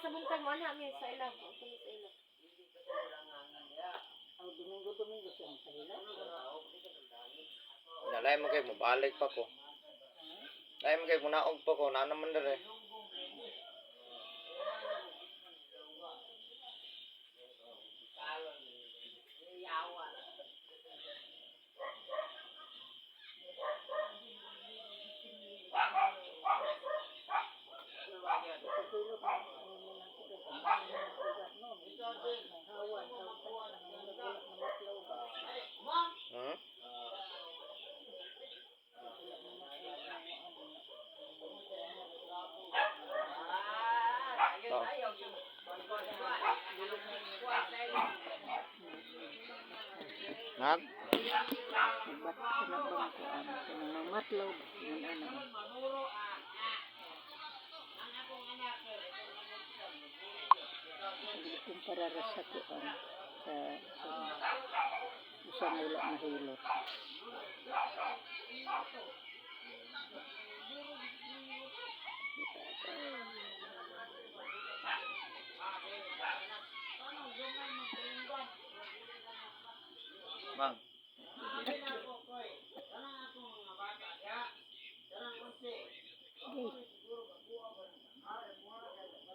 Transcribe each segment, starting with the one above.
Sabuntan mo na mi sa ilaw. Sa ilaw. Domingo siyang sa ilaw. Nalay mo kayo, mabalik pa ko. Nalay mo kayo, munaog pa ko, na naman dere. Nag? Matlaw. Kung para sa kuan sa usang wala mahilot. Bang.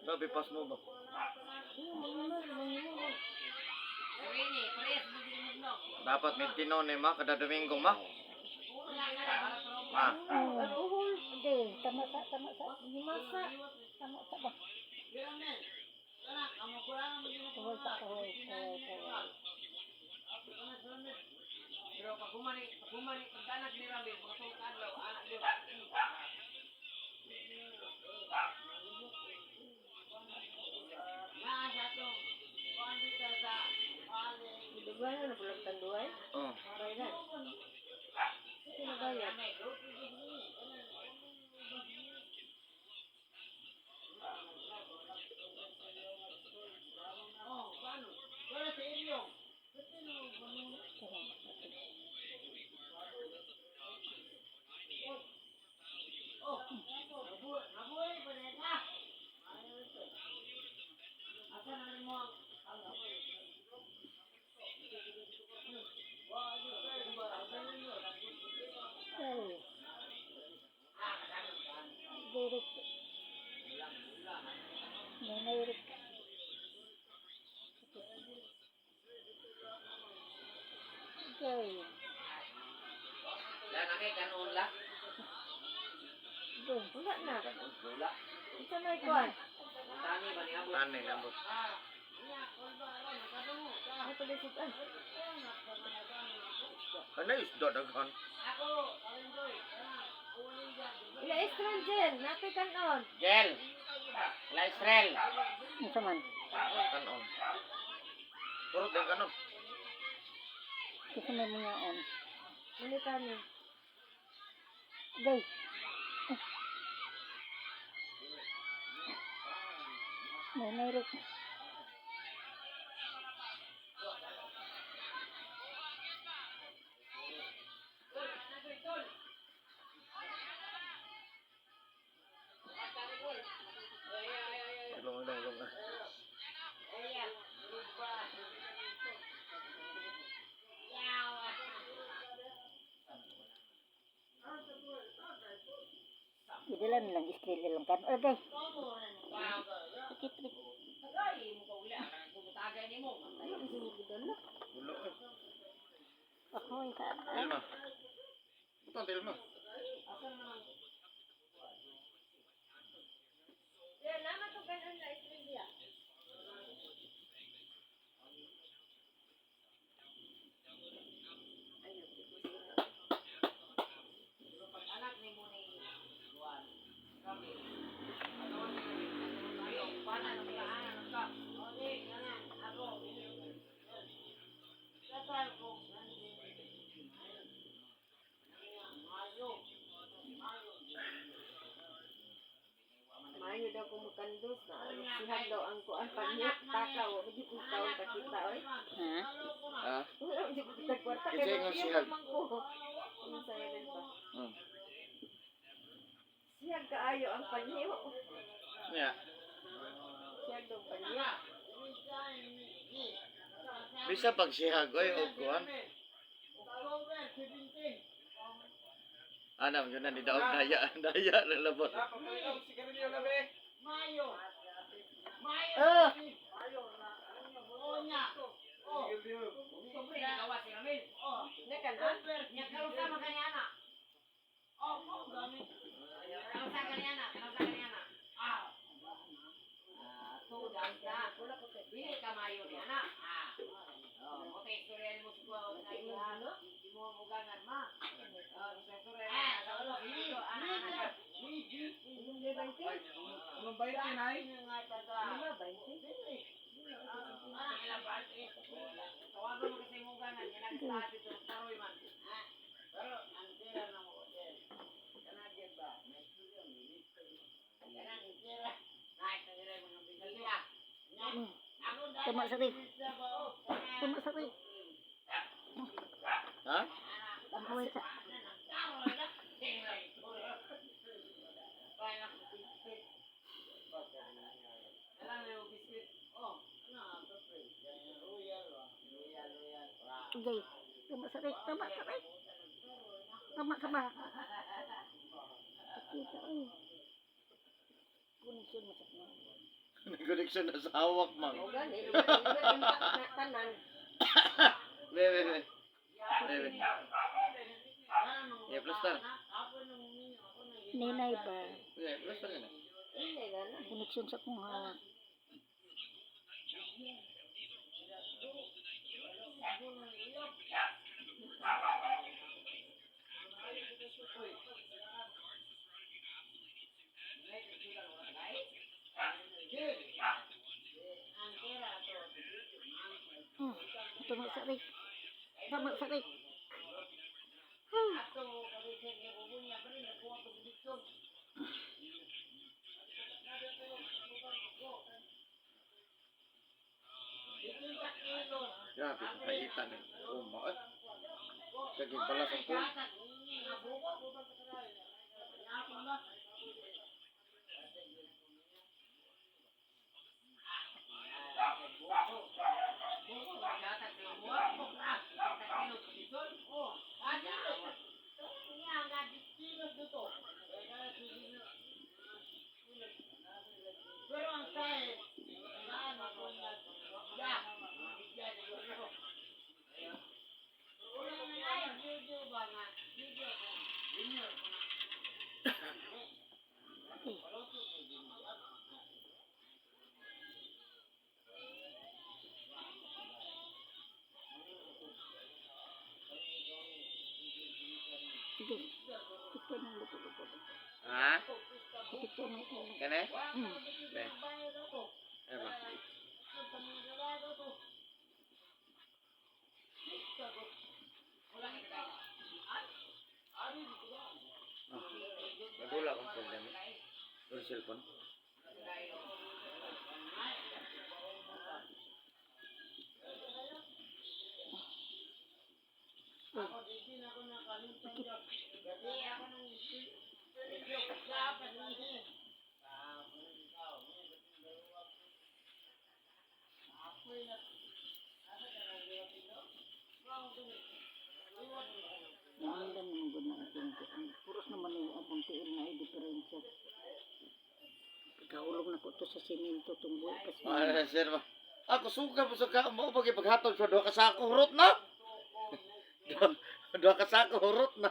Gabi pas mo ba? Dapat may tinon ma kada Domingo ma. Ma. Hindi, tama sa himasa. Tama sa ba? Kawal. Pero pag humani, pagkanak ni Rabi, mga tungkadlaw, anak niyo. Duwa na pulang tanduay? Oh. Bayad. Sino bayad? Kanon lang. Wala na. Wala. Ito na ikuan. Tani ba niya? Tani nambot. Ay, palisutan. Ano isda daghan? Ila Israel Jen, natin kanon. Gel. La Israel. Ito man. Kanon. Turot din kanon. Kasi may mga on. Muli kami. Gay. Mayroon. Long. Idilan lang iskil lang kan. Okay. Tikit. Ahoy ka. Dilma. Ito Dilma. kumukandos na sihan daw ang kuan pagnyot takaw di ko taon kita oy. Ha? Ha? Wala di ko kita kwarta Kasi nga sihag. Ang silent ba? Hmm. Sihag kaayo ang panyo. Yeah. Sihag daw panyo. Bisa pag sihagoy o kuan. Anam yun na ni daog daya na labot. Oh. Nakan ah. Tama sakit. Tama sakit. Ha? Tama sa. Okay. Tama sakit. Tama sakit. Tama sama. Kita ay. Kunsun masakit. Nag-connection na sa hawak, mang. O gani, tanan. Bebe. Ya, plaster. Ninay ba? Ya, plaster na. Ninay na na. Connection sa kong hawak. Tama sakit. Tama sakit. Grabe, kaitan eh. Oh, maat. Saging pala sa pool. Sige. Ito nang lupo-lupo. Ha? Ito nang lupo. Kene? Be. Eba. Nagula akong cellphone. Yung cellphone. Naandan naman gud na ating puros naman yung atong tiil na ay diferensya. Kaulog na ko to sa simento tunggo kasi Ah, sir ba? Ako suka mo sa ka mo pag ipaghatod sa duha ka sako hurot na. Duha ka sako hurot na.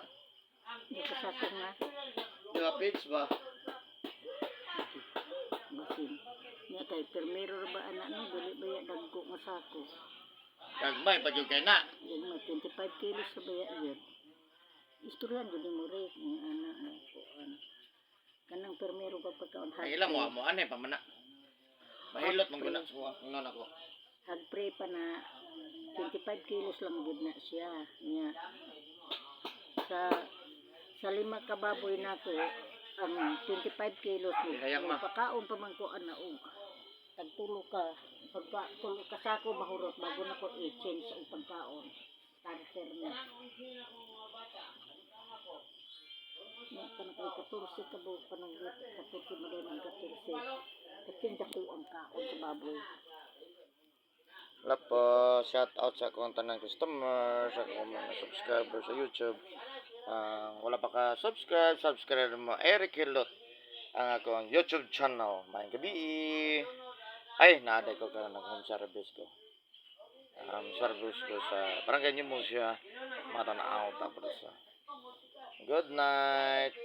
dito sa ating na Duha page ba? basin. Nya kay permero ba anak no dili ba ya dagko nga sako. Kagmay pa jud kay na. Yung may 25 kilos sa baya yun. Istoryan gud mo re ng anak na ko kanang permero pa pagkaon Ay ilang mo ane pa man na. Mahilot man guna sa kuno nako. hagpre pa na 25 kilos lang gud na siya nya sa 5 ka baboy nako ang 25 kilos mo. Hayang ma. Pagkaon pa man ko ana og tagtulo ka. Pagka ka sako mahurot bago na ko i-change ang pagkaon. Starter na. Na kana kay 14 ka buok pa nang 14 mo din ang 14. Kating dako ang kaon sa baboy. Wala po, shout out sa akong tanang customer, sa akong mga subscriber sa YouTube. Wala pa ka subscribe mo Eric Hilot ang akong YouTube channel. Mayang gabi. Ay, naaday ko ka nag-home service ko. Service ko sa barangay niyo mo siya matanaaw tapos good night.